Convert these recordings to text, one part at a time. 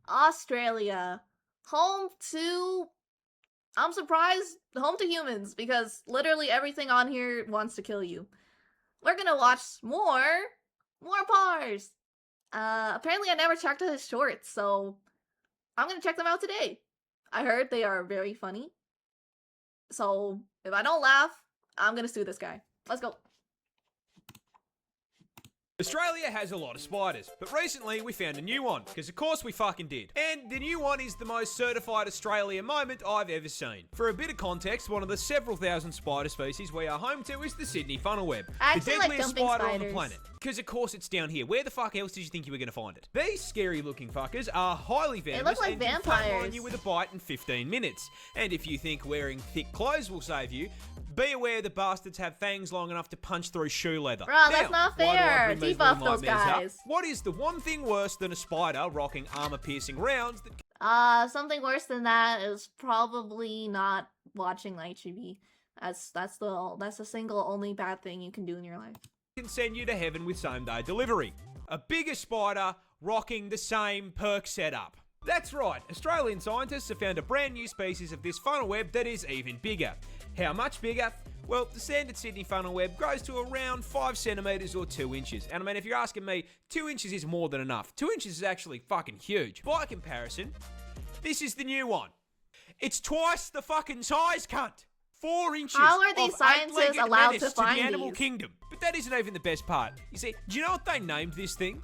Australia. Home to... I'm surprised, home to humans, because literally everything on here wants to kill you. We're gonna watch more Parz. Apparently I never checked out his shorts, so I'm gonna check them out today. I heard they are very funny. So if I don't laugh, I'm gonna sue this guy. Let's go. Australia has a lot of spiders, but recently we found a new one, because of course we fucking did. And the new one is the most certified Australia moment I've ever seen. For a bit of context, one of the several thousand spider species we are home to is the Sydney funnelweb, the deadliest spider on the planet. Because of course it's down here. Where the fuck else did you think you were going to find it? These scary looking fuckers are highly venomous. They look like and vampires. can flatline you with a bite in 15 minutes. And if you think wearing thick clothes will save you, be aware the bastards have fangs long enough to punch through shoe leather. Bro, that's not fair. Debuff those guys. What is the one thing worse than a spider rocking armor-piercing rounds that... Something worse than that is probably not watching Night TV. That's the single only bad thing you can do in your life. ...can send you to heaven with same-day delivery. A bigger spider rocking the same perk setup. That's right, Australian scientists have found a brand new species of this funnel web that is even bigger. How much bigger? Well, the standard Sydney funnel web grows to around 5 centimetres or 2 inches. And I mean, if you're asking me, 2 inches is more than enough. 2 inches is actually fucking huge. By comparison, this is the new one. It's twice the fucking size, cunt! 4 inches. How are these scientists allowed to find the animal these? Kingdom. But that isn't even the best part. You see, do you know what they named this thing?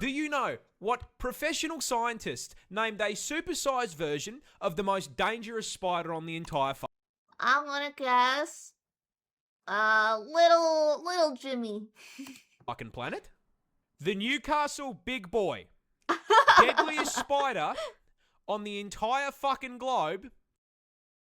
Do you know what professional scientists named a supersized version of the most dangerous spider on the entire I'm gonna guess, little Jimmy. fucking planet? The Newcastle Big Boy. Deadliest spider on the entire fucking globe.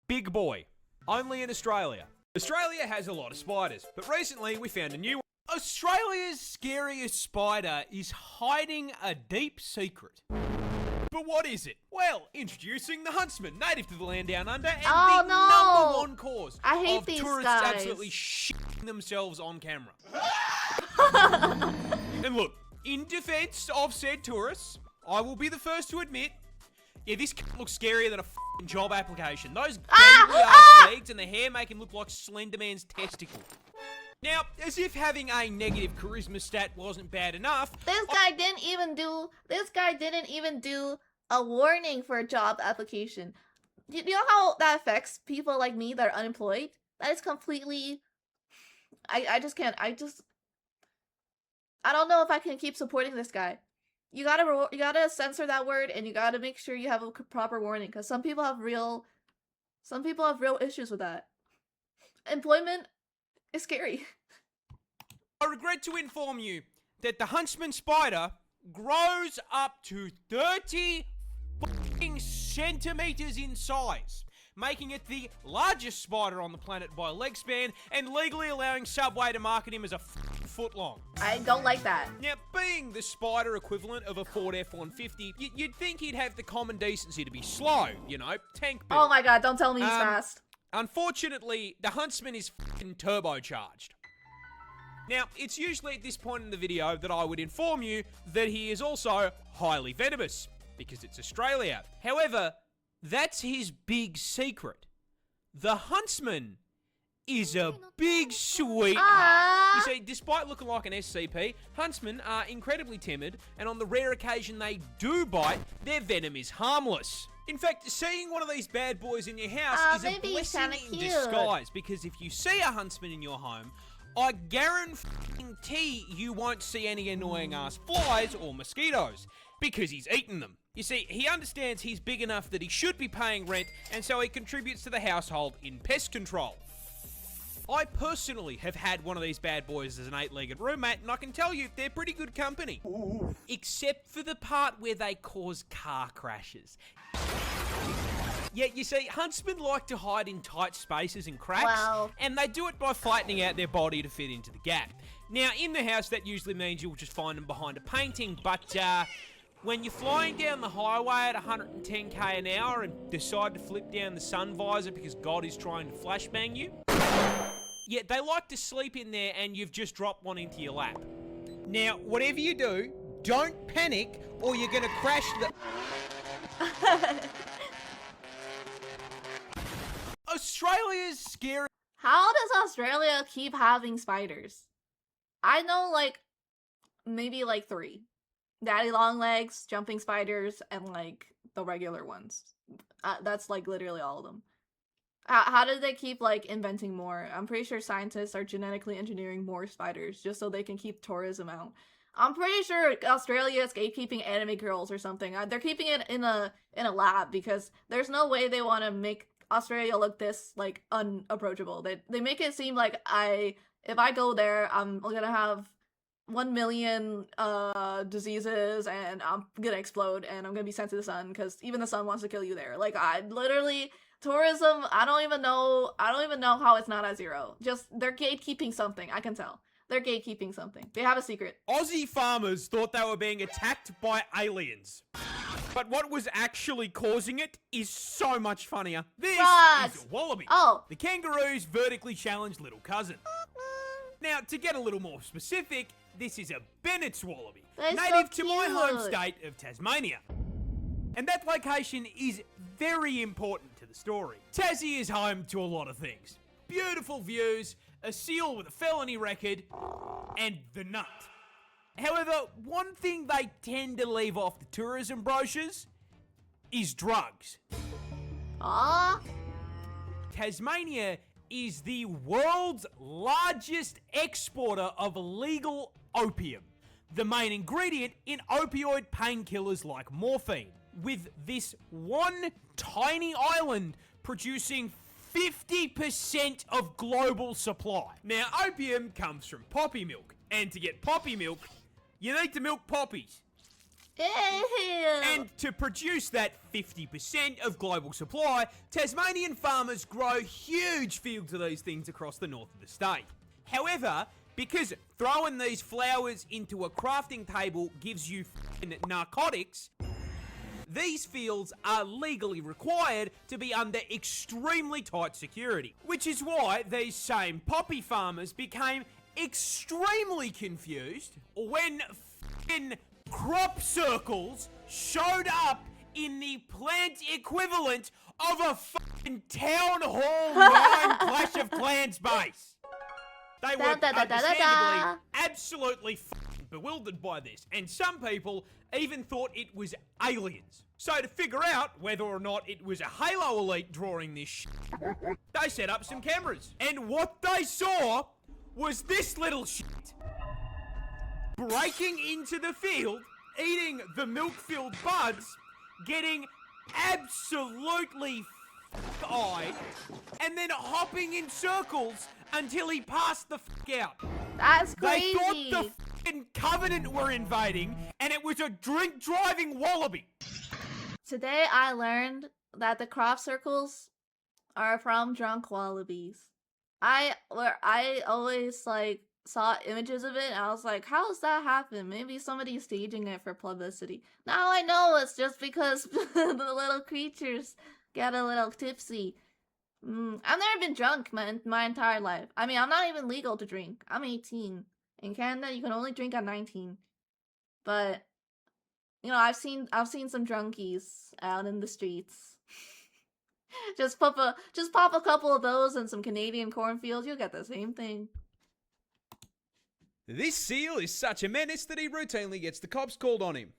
Big Boy. Only in Australia. Australia has a lot of spiders, but recently we found a new one. Australia's scariest spider is hiding a deep secret. But what is it? Well, introducing the huntsman, native to the land down under, and the number one cause of tourists absolutely shitting themselves on camera. And look, in defense of said tourists, I will be the first to admit, yeah, this looks scarier than a f***ing job application. Those gangly ass legs and the hair make him look like Slender Man's testicle. Now, as if having a negative charisma stat wasn't bad enough, this guy didn't even do a warning for a job application. You know how that affects people like me that are unemployed? That is completely... I just can't. I don't know if I can keep supporting this guy. You gotta censor that word, and you gotta make sure you have a proper warning, because some people have real issues with that. Employment is scary. I regret to inform you that the huntsman spider grows up to 30 fucking centimeters in size, making it the largest spider on the planet by leg span, and legally allowing Subway to market him as a foot long. I don't like that. Now, being the spider equivalent of a Ford F-150, you'd think he'd have the common decency to be slow, you know, tank build. Oh my god, don't tell me he's fast. Unfortunately, the huntsman is fucking turbocharged. Now, it's usually at this point in the video that I would inform you that he is also highly venomous, because it's Australia. However, that's his big secret. The huntsman is a big sweetheart. You see, despite looking like an SCP, huntsmen are incredibly timid, and on the rare occasion they do bite, their venom is harmless. In fact, seeing one of these bad boys in your house is a blessing in disguise, because if you see a huntsman in your home, I guarantee you won't see any annoying ass flies or mosquitoes, because he's eaten them. You see, he understands he's big enough that he should be paying rent, and so he contributes to the household in pest control. I personally have had one of these bad boys as an 8-legged roommate, and I can tell you, they're pretty good company. Except for the part where they cause car crashes. Yeah, you see, huntsmen like to hide in tight spaces and cracks, and they do it by flattening out their body to fit into the gap. Now, in the house, that usually means you'll just find them behind a painting, but when you're flying down the highway at 110k an hour and decide to flip down the sun visor because God is trying to flashbang you, yeah, they like to sleep in there and you've just dropped one into your lap. Now, whatever you do, don't panic or you're gonna crash the... Australia's scary. How does Australia keep having spiders? I know like maybe like 3. Daddy long legs, jumping spiders, and like the regular ones. That's like literally all of them. How did they keep like inventing more? I'm pretty sure scientists are genetically engineering more spiders just so they can keep tourism out. I'm pretty sure Australia is gatekeeping anime girls or something. They're keeping it in a lab because there's no way they want to make Australia look this like unapproachable. They make it seem like if I go there, I'm gonna have 1 million diseases and I'm gonna explode and I'm gonna be sent to the sun because even the sun wants to kill you there. Like I literally tourism. I don't even know how it's not at 0. Just they're gatekeeping something. I can tell. They're gatekeeping something. They have a secret. Aussie farmers thought they were being attacked by aliens. But what was actually causing it is so much funnier. This is a wallaby. Oh. The kangaroo's vertically challenged little cousin. Now, to get a little more specific, this is a Bennett's wallaby, They're native so to my home cute. state of Tasmania. And that location is very important to the story. Tassie is home to a lot of things. Beautiful views, a seal with a felony record, and the nut. However, one thing they tend to leave off the tourism brochures is drugs. Aww. Tasmania is the world's largest exporter of legal opium, the main ingredient in opioid painkillers like morphine, with this one tiny island producing 50% of global supply. Now, opium comes from poppy milk, and to get poppy milk, you need to milk poppies. Ew. And to produce that 50% of global supply, Tasmanian farmers grow huge fields of these things across the north of the state. However, because throwing these flowers into a crafting table gives you f***ing narcotics, these fields are legally required to be under extremely tight security. Which is why these same poppy farmers became extremely confused when f***ing crop circles showed up in the plant equivalent of a f***ing Town Hall 9 Clash of Clans base. They were understandably absolutely f***ing bewildered by this, and some people even thought it was aliens. So to figure out whether or not it was a Halo Elite drawing this shit, they set up some cameras. And what they saw was this little shit breaking into the field, eating the milk-filled buds, getting absolutely f***eyed, and then hopping in circles until he passed the f*** out. That's crazy. They thought the f***ing Covenant were invading, and it was a drink-driving wallaby. Today I learned that the crop circles are from drunk wallabies. I always like saw images of it and I was like, how does that happen? Maybe somebody's staging it for publicity. Now I know it's just because the little creatures get a little tipsy. I've never been drunk my entire life. I mean, I'm not even legal to drink. I'm 18. In Canada, you can only drink at 19. But you know, I've seen some drunkies out in the streets. just pop a couple of those in some Canadian cornfields, you'll get the same thing. This seal is such a menace that he routinely gets the cops called on him.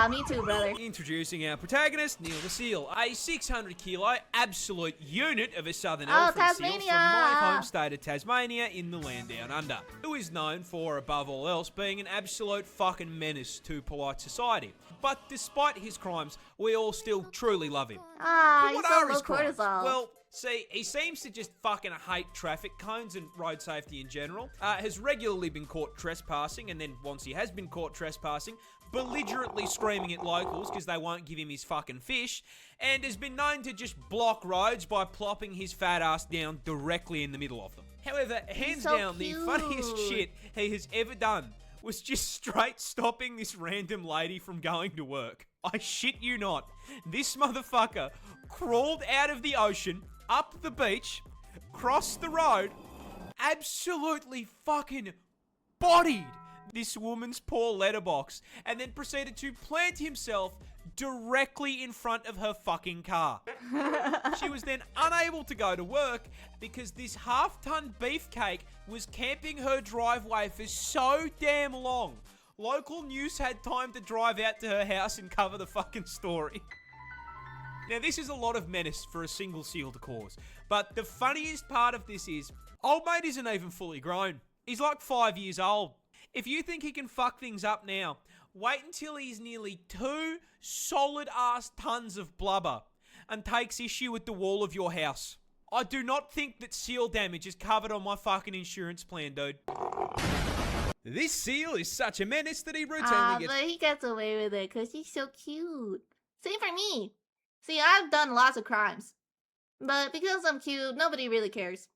Me too, brother. Introducing our protagonist, Neil the Seal, a 600-kilo absolute unit of a southern elephant seal from my home state of Tasmania in the land down under, who is known for, above all else, being an absolute fucking menace to polite society. But despite his crimes, we all still truly love him. But He's what so are low his crimes? cortisol. Well, see, he seems to just fucking hate traffic cones and road safety in general, has regularly been caught trespassing, and then once he has been caught trespassing, belligerently screaming at locals because they won't give him his fucking fish, and has been known to just block roads by plopping his fat ass down directly in the middle of them. However, hands so down, cute. the funniest shit he has ever done was just straight stopping this random lady from going to work. I shit you not. This motherfucker crawled out of the ocean, up the beach, crossed the road, absolutely fucking bodied this woman's poor letterbox, and then proceeded to plant himself directly in front of her fucking car. She was then unable to go to work because this half-ton beefcake was camping her driveway for so damn long. Local news had time to drive out to her house and cover the fucking story. Now, this is a lot of menace for a single seal to cause, but the funniest part of this is, old mate isn't even fully grown. He's like 5 years old. If you think he can fuck things up now, wait until he's nearly 2 solid-ass tons of blubber and takes issue with the wall of your house. I do not think that seal damage is covered on my fucking insurance plan, dude. This seal is such a menace that he routinely gets... but he gets away with it because he's so cute. Same for me. See, I've done lots of crimes. But because I'm cute, nobody really cares.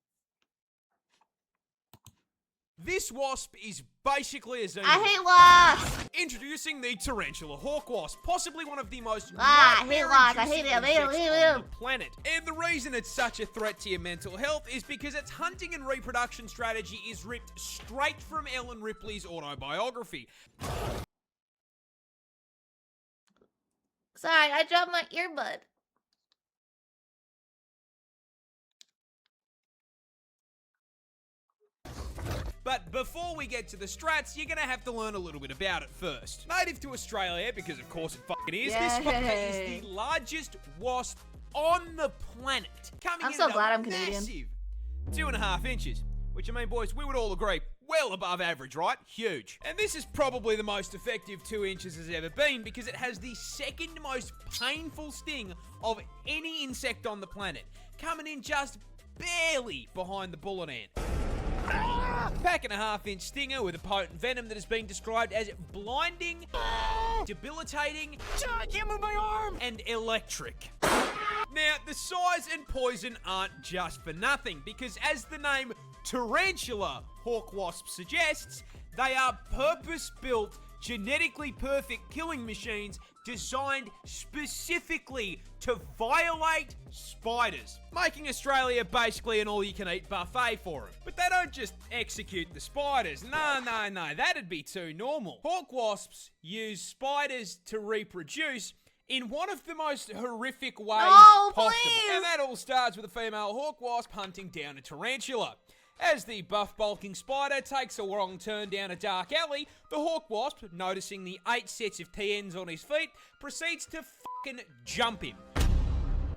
This wasp is basically a zombie. I hate wasps! Introducing the Tarantula hawk wasp, possibly one of the most I hate wasps. I hate nightmare-inducing them. insects on the planet. And the reason it's such a threat to your mental health is because its hunting and reproduction strategy is ripped straight from Ellen Ripley's autobiography. Sorry, I dropped my earbud. But before we get to the strats, you're gonna have to learn a little bit about it first. Native to Australia, because of course it fucking is, this fucker is the largest wasp on the planet. I'm so glad I'm Canadian. Massive 2.5 inches, which I mean, boys, we would all agree, well above average, right? Huge. And this is probably the most effective 2 inches has ever been because it has the second most painful sting of any insect on the planet, coming in just barely behind the bullet ant. Pack and a half-inch stinger with a potent venom that has been described as blinding, debilitating, I can't move my arm, and electric. Now, the size and poison aren't just for nothing, because as the name Tarantula hawk wasp suggests, they are purpose-built, genetically perfect killing machines designed specifically to violate spiders, making Australia basically an all-you-can-eat buffet for them. But they don't just execute the spiders. No, that'd be too normal. Hawk wasps use spiders to reproduce in one of the most horrific ways possible. Please. And that all starts with a female hawk wasp hunting down a tarantula. As the buff bulking spider takes a wrong turn down a dark alley, the hawk wasp, noticing the 8 sets of TNs on his feet, proceeds to fucking jump him,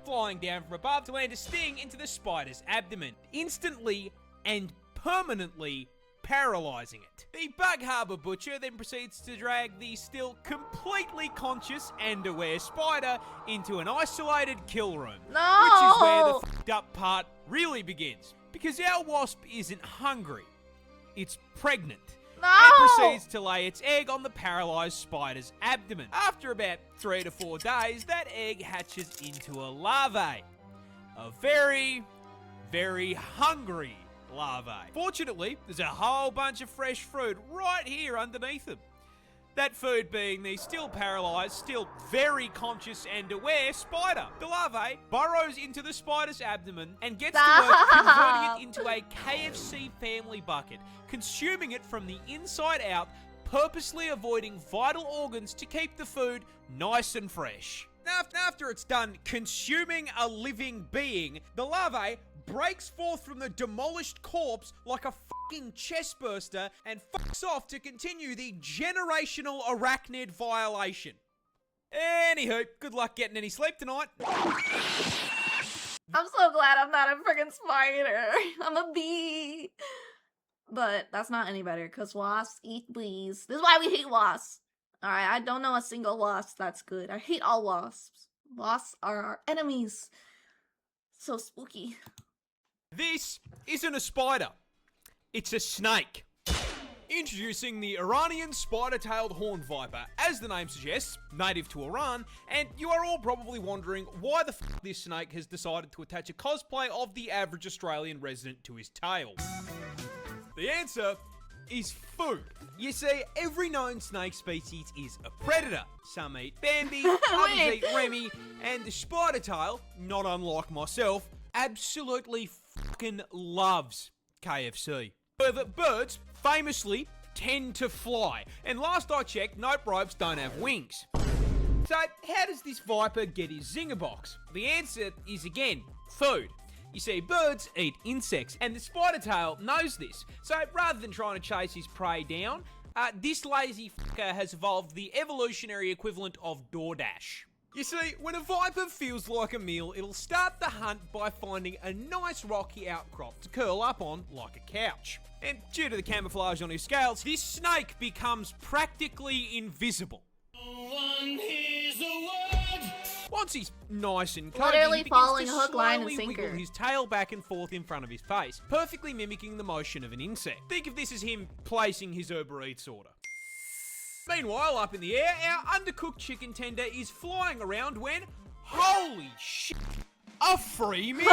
flying down from above to land a sting into the spider's abdomen, instantly and permanently paralyzing it. The Bug Harbour butcher then proceeds to drag the still completely conscious and aware spider into an isolated kill room, which is where the fucked up part really begins. Because our wasp isn't hungry, it's pregnant. And proceeds to lay its egg on the paralysed spider's abdomen. After about 3 to 4 days, that egg hatches into a larvae. A very, very hungry larvae. Fortunately, there's a whole bunch of fresh fruit right here underneath them. That food being the still paralysed, still very conscious and aware spider. The larvae burrows into the spider's abdomen and gets to work converting it into a KFC family bucket, consuming it from the inside out, purposely avoiding vital organs to keep the food nice and fresh. After it's done consuming a living being, the larvae breaks forth from the demolished corpse like a fucking chest burster and fucks off to continue the generational arachnid violation. Anywho, good luck getting any sleep tonight. I'm so glad I'm not a friggin' spider. I'm a bee. But that's not any better, because wasps eat bees. This is why we hate wasps. Alright, I don't know a single wasp that's good. I hate all wasps. Wasps are our enemies. So spooky. This isn't a spider. It's a snake. Introducing the Iranian spider-tailed horned viper, as the name suggests, native to Iran, and you are all probably wondering why the f*** this snake has decided to attach a cosplay of the average Australian resident to his tail. The answer is food. You see, every known snake species is a predator. Some eat Bambi, others eat Remy, and the spider tail, not unlike myself, absolutely fucking loves KFC. However, birds famously tend to fly, and last I checked, nope, ropes don't have wings. So, how does this viper get his zinger box? The answer is again, food. You see, birds eat insects, and the spider tail knows this. So, rather than trying to chase his prey down, this lazy fucker has evolved the evolutionary equivalent of DoorDash. You see, when a viper feels like a meal, it'll start the hunt by finding a nice rocky outcrop to curl up on like a couch. And due to the camouflage on his scales, this snake becomes practically invisible. Once he's nice and cozy, Literally he begins following to hook, line, and slowly sinker. wiggle his tail back and forth in front of his face, perfectly mimicking the motion of an insect. Think of this as him placing his Uber Eats order. Meanwhile, up in the air, our undercooked chicken tender is flying around when, holy shit, a free meal!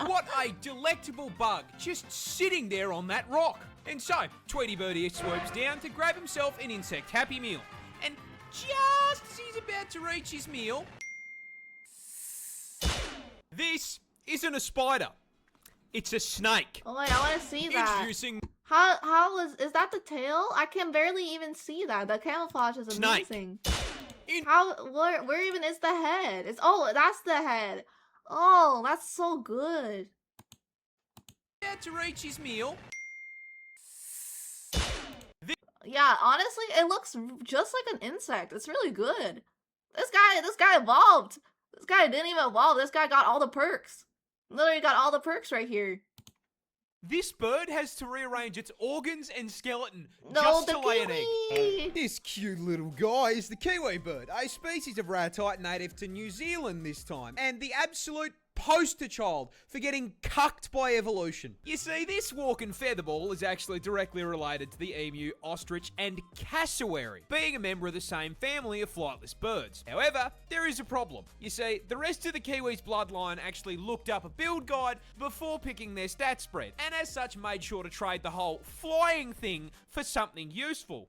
What a delectable bug, just sitting there on that rock. And so, Tweety Birdie swoops down to grab himself an insect Happy Meal. And just as he's about to reach his meal, this isn't a spider. It's a snake. Oh wait, I want to see that. Introducing How is that the tail? I can barely even see that. The camouflage is Snake. amazing. In- Where even is the head? That's the head. Oh, that's so good. about to reach his meal. Yeah, honestly, it looks just like an insect. It's really good. This guy evolved. This guy didn't even evolve. This guy got all the perks. Literally got all the perks right here. This bird has to rearrange its organs and skeleton No, just the to lay an egg. kiwi. This cute little guy is the kiwi bird, a species of ratite native to New Zealand this time, and the absolute poster child for getting cucked by evolution. You see, this walking featherball is actually directly related to the emu, ostrich, and cassowary, being a member of the same family of flightless birds. However, there is a problem. You see, the rest of the kiwi's bloodline actually looked up a build guide before picking their stat spread, and as such made sure to trade the whole flying thing for something useful.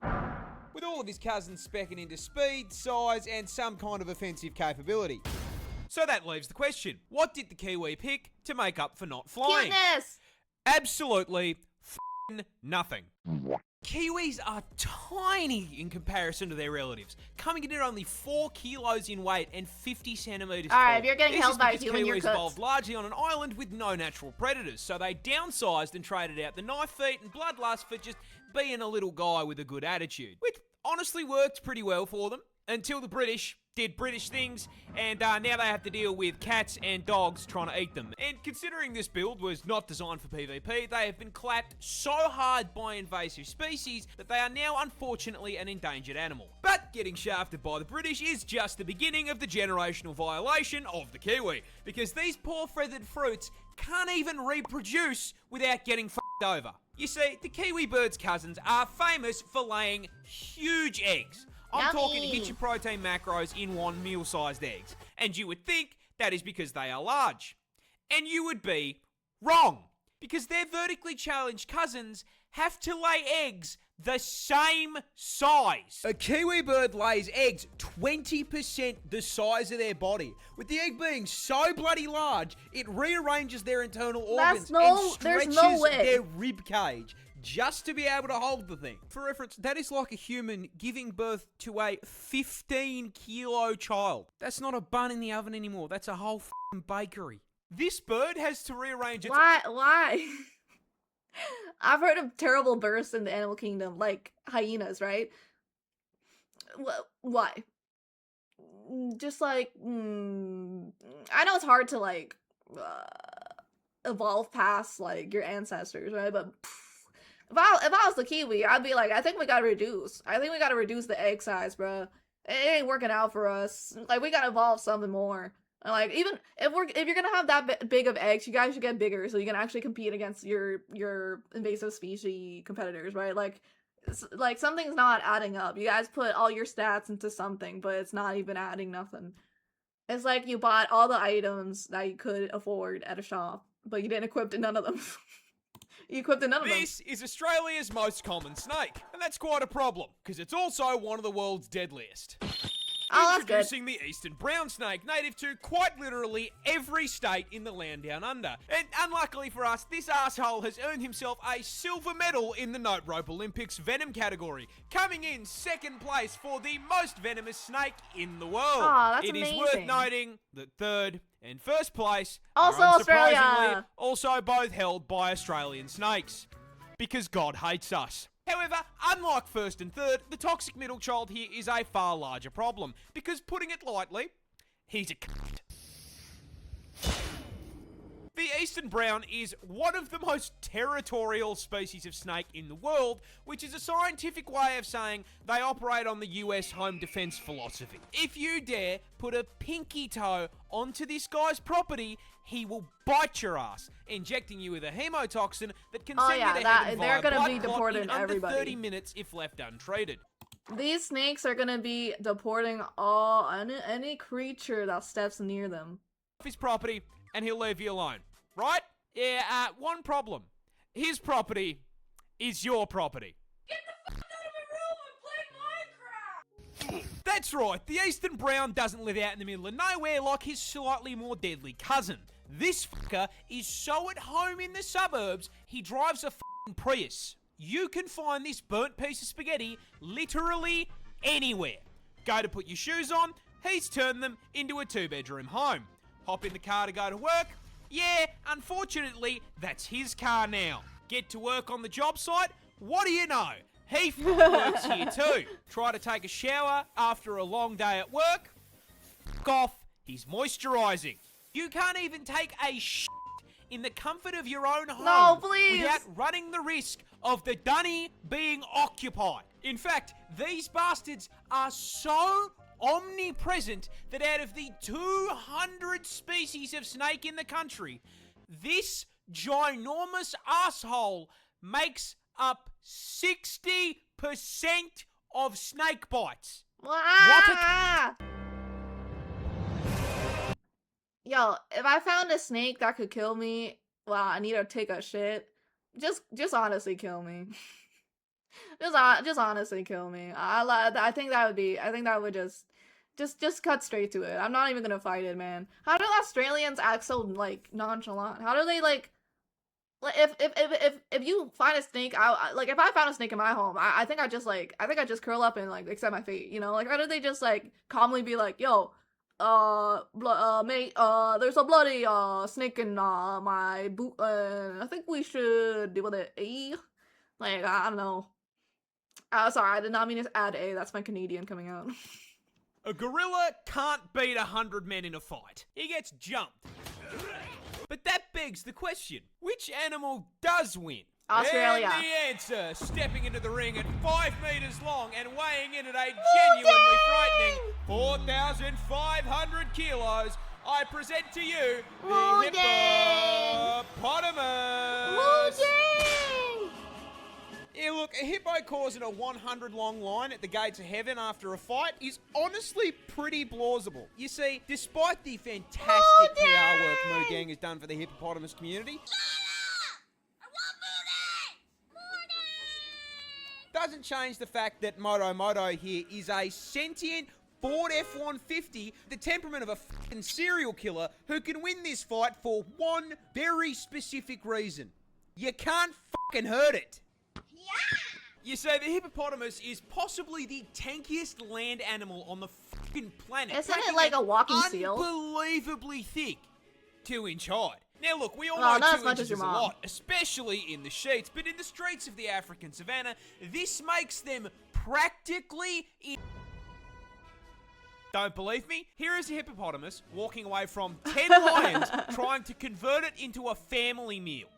With all of his cousins specking into speed, size, and some kind of offensive capability. So that leaves the question, what did the kiwi pick to make up for not flying? Cuteness. Absolutely f***ing nothing. Kiwis are tiny in comparison to their relatives, coming in at only 4 kilos in weight and 50 centimeters tall. Alright, if you're getting This held is by a because human, you're Kiwis cooked. evolved largely on an island with no natural predators, so they downsized and traded out the knife feet and bloodlust for just being a little guy with a good attitude, which honestly worked pretty well for them, until the British did British things, and now they have to deal with cats and dogs trying to eat them. And considering this build was not designed for PvP, they have been clapped so hard by invasive species that they are now unfortunately an endangered animal. But getting shafted by the British is just the beginning of the generational violation of the kiwi, because these poor feathered fruits can't even reproduce without getting f***ed over. You see, the kiwi bird's cousins are famous for laying huge eggs. I'm talking Yummy. hit your protein macros in one meal-sized eggs. And you would think that is because they are large. And you would be wrong. Because their vertically challenged cousins have to lay eggs the same size. A kiwi bird lays eggs 20% the size of their body. With the egg being so bloody large, it rearranges their internal organs and there's stretches no way. their rib cage just to be able to hold the thing. For reference, that is like a human giving birth to a 15-kilo child. That's not a bun in the oven anymore. That's a whole f***ing bakery. This bird has to rearrange its... Why? I've heard of terrible births in the animal kingdom, like hyenas, right? Why? Just like, I know it's hard to like evolve past like your ancestors, right? But if I was the kiwi, I'd be like, I think we gotta reduce the egg size, bro. It ain't working out for us. Like, we gotta evolve something more. And like, even if you're gonna have that big of eggs, you guys should get bigger so you can actually compete against your invasive species competitors, right? Like something's not adding up. You guys put all your stats into something, but it's not even adding nothing. It's like you bought all the items that you could afford at a shop, but you didn't equip none of them. You equipped none of them. This is Australia's most common snake, and that's quite a problem, because it's also one of the world's deadliest. Oh, that's good. Introducing the eastern brown snake, native to quite literally every state in the land down under. And unluckily for us, this asshole has earned himself a silver medal in the Note Rope Olympics venom category, coming in second place for the most venomous snake in the world. Aw, that's It is amazing. worth noting that third and first place Also are Australia. unsurprisingly also both held by Australian snakes. Because God hates us. However, unlike first and third, the toxic middle child here is a far larger problem, because putting it lightly, he's a cunt. The eastern brown is one of the most territorial species of snake in the world, which is a scientific way of saying they operate on the US home defense philosophy. If you dare put a pinky toe onto this guy's property, he will bite your ass, injecting you with a hemotoxin that can send you to heaven they're via gonna blood be clot deporting in under everybody. 30 minutes if left untreated. These snakes are gonna be deporting any creature that steps near them. Off his property, and he'll leave you alone. Right? Yeah, one problem. His property is your property. Get the fuck out of my room and play Minecraft! That's right, the eastern brown doesn't live out in the middle of nowhere like his slightly more deadly cousin. This fucker is so at home in the suburbs, he drives a f***ing Prius. You can find this burnt piece of spaghetti literally anywhere. Go to put your shoes on, he's turned them into a 2-bedroom home. Hop in the car to go to work. Yeah, unfortunately, that's his car now. Get to work on the job site. What do you know? He f***ing works here too. Try to take a shower after a long day at work. F*** off. He's moisturising. You can't even take a shit in the comfort of your own home No, please. without running the risk of the dunny being occupied. In fact, these bastards are so omnipresent that out of the 200 species of snake in the country, this ginormous asshole makes up 60% of snake bites. Ah! Yo, if I found a snake that could kill me while I need to take a shit, just honestly kill me. just honestly kill me. I think that would just cut straight to it. I'm not even gonna fight it, man. How do Australians act so like nonchalant? How do they like if you find a snake, like if I found a snake in my home, I think I just curl up and like accept my fate, you know? Like how do they just like calmly be like, yo, mate, there's a bloody snake in my boot, I think we should deal with it. Like I don't know. Sorry, I did not mean to add a. That's my Canadian coming out. A gorilla can't beat 100 men in a fight. He gets jumped. But that begs the question, which animal does win? Australia. And the answer, stepping into the ring at 5 meters long and weighing in at a genuinely frightening 4,500 kilos, I present to you the Moodang. hippopotamus. Yeah, look, a hippo causing a 100 long line at the gates of heaven after a fight is honestly pretty plausible. You see, despite the fantastic PR work Moodang has done for the hippopotamus community, doesn't change the fact that Moto here is a sentient Ford F-150, the temperament of a fucking serial killer who can win this fight for one very specific reason. You can't fucking hurt it. You say the hippopotamus is possibly the tankiest land animal on the fucking planet. Isn't it making like a walking seal? Unbelievably thick. 2-inch high. Now look, we all Well, know not 2 as much inches as your is a mom. lot, especially in the sheets, but in the streets of the African savannah, this makes them practically Don't believe me? Here is a hippopotamus walking away from 10 lions trying to convert it into a family meal.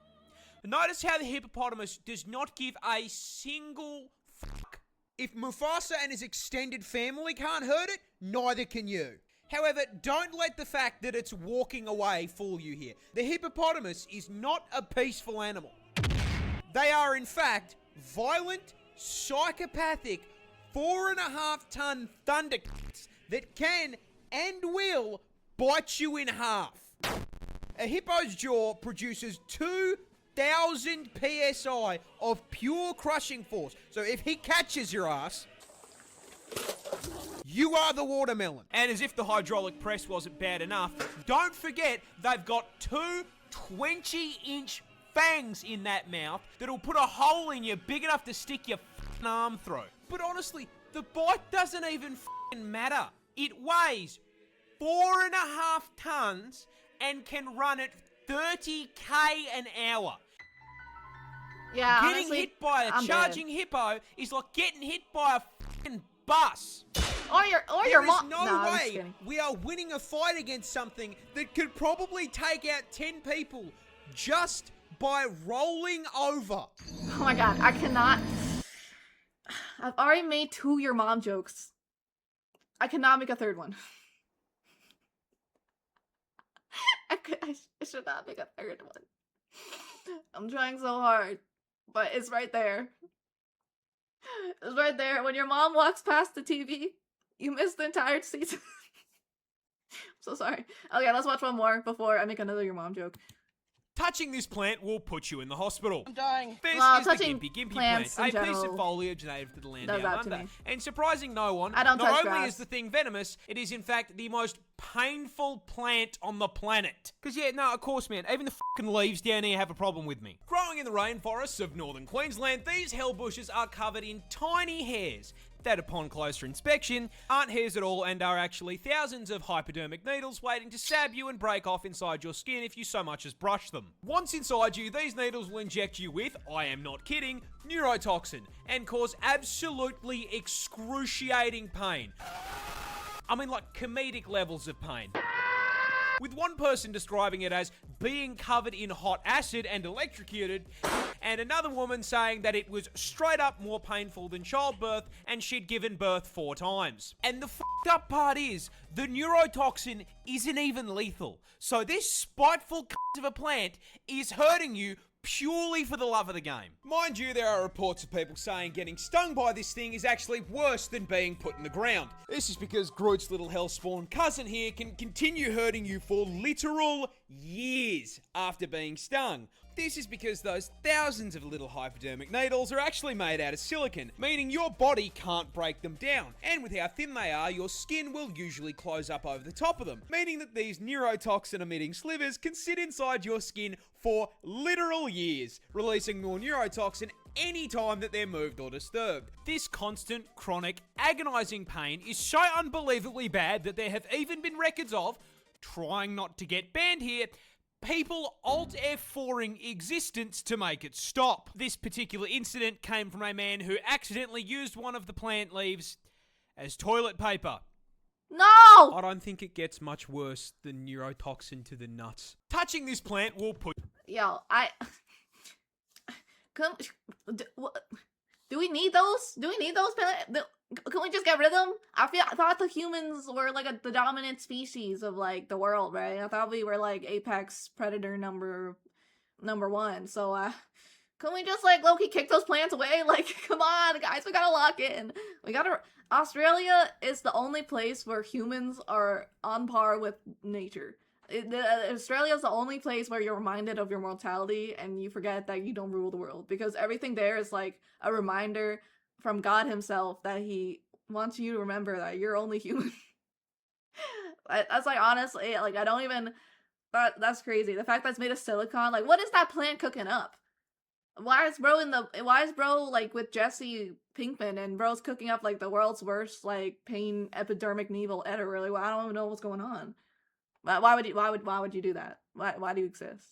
Notice how the hippopotamus does not give a single fuck. If Mufasa and his extended family can't hurt it, neither can you. However, don't let the fact that it's walking away fool you here. The hippopotamus is not a peaceful animal. They are, in fact, violent, psychopathic, 4.5-ton thundercats that can and will bite you in half. A hippo's jaw produces 2,000 psi of pure crushing force. So if he catches your ass, You are the watermelon. And as if the hydraulic press wasn't bad enough, don't forget they've got two 20-inch fangs in that mouth that'll put a hole in you big enough to stick your f***ing arm through. But honestly, the bite doesn't even f***ing matter. It weighs 4.5 tons and can run at 30k an hour. Yeah, Getting honestly, hit by a I'm charging hippo is like getting hit by a f***ing bus. Or your There is mom. no Nah, I'm just way kidding. we are winning a fight against something that could probably take out 10 people just by rolling over. Oh my god, I cannot. I've already made 2 your mom jokes. I cannot make a third one. I should not make a third one. I'm trying so hard, but it's right there. It's right there. When your mom walks past the TV, you miss the entire season. I'm so sorry. Okay, let's watch one more before I make another your mom joke. Touching this plant will put you in the hospital. I'm dying. This Well, is the touching gympie-gympie plants plant, in a piece of general foliage native to the land does down that to under. me. And surprising no one, I don't not touch only grass. is the thing venomous, it is in fact the most painful plant on the planet. Because yeah, no, of course, man, even the fucking leaves down here have a problem with me. Growing in the rainforests of northern Queensland, these hell bushes are covered in tiny hairs that upon closer inspection aren't hairs at all and are actually thousands of hypodermic needles waiting to stab you and break off inside your skin if you so much as brush them. Once inside you, these needles will inject you with, I am not kidding, neurotoxin and cause absolutely excruciating pain. I mean like comedic levels of pain. With one person describing it as being covered in hot acid and electrocuted, and another woman saying that it was straight up more painful than childbirth and she'd given birth 4 times. And the fucked up part is, the neurotoxin isn't even lethal. So this spiteful cunt of a plant is hurting you purely for the love of the game. Mind you, there are reports of people saying getting stung by this thing is actually worse than being put in the ground. This is because Groot's little hellspawn cousin here can continue hurting you for literal years after being stung. This is because those thousands of little hypodermic needles are actually made out of silicon, meaning your body can't break them down. And with how thin they are, your skin will usually close up over the top of them, meaning that these neurotoxin emitting slivers can sit inside your skin for literal years, releasing more neurotoxin anytime that they're moved or disturbed. This constant, chronic, agonizing pain is so unbelievably bad that there have even been records of, trying not to get banned here, people Alt F4ing existence to make it stop. This particular incident came from a man who accidentally used one of the plant leaves as toilet paper. No! I don't think it gets much worse than neurotoxin to the nuts. Touching this plant will put... Yo, do we need those? Do we need those? Can we just get rid of them? I thought the humans were like the dominant species of like the world, right? I thought we were like apex predator number 1. So can we just like low-key kick those plants away? Like, come on, guys, we gotta lock in. Australia is the only place where humans are on par with nature. Australia is the only place where you're reminded of your mortality and you forget that you don't rule the world, because everything there is like a reminder from God himself that he wants you to remember that you're only human. That's like, honestly, like, I don't even, that's crazy. The fact that it's made of silicon, like, what is that plant cooking up? Why is bro like with Jesse Pinkman and bro's cooking up like the world's worst like pain epidermic needle ever? Really, I don't even know what's going on. Why would you do that? Why do you exist?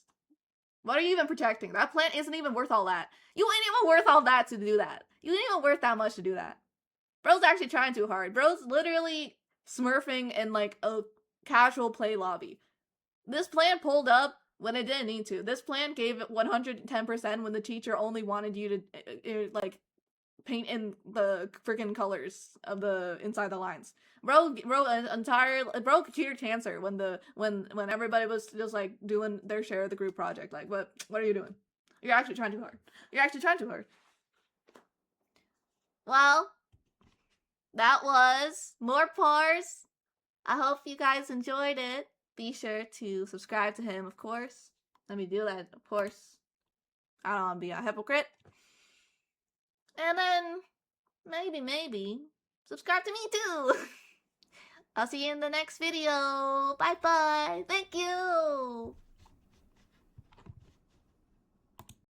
What are you even protecting? That plant isn't even worth all that. You ain't even worth all that to do that. You ain't even worth that much to do that. Bro's actually trying too hard. Bro's literally smurfing in like a casual play lobby. This plant pulled up when it didn't need to. This plant gave it 110% when the teacher only wanted you to like paint in the freaking colors of the inside the lines. Bro cured cancer when everybody was just like doing their share of the group project. Like, what are you doing? You're actually trying too hard. You're actually trying too hard. Well, that was moreparz. I hope you guys enjoyed it. Be sure to subscribe to him, of course. Let me do that, of course. I don't want to be a hypocrite. And then, maybe, subscribe to me too. I'll see you in the next video. Bye bye. Thank you.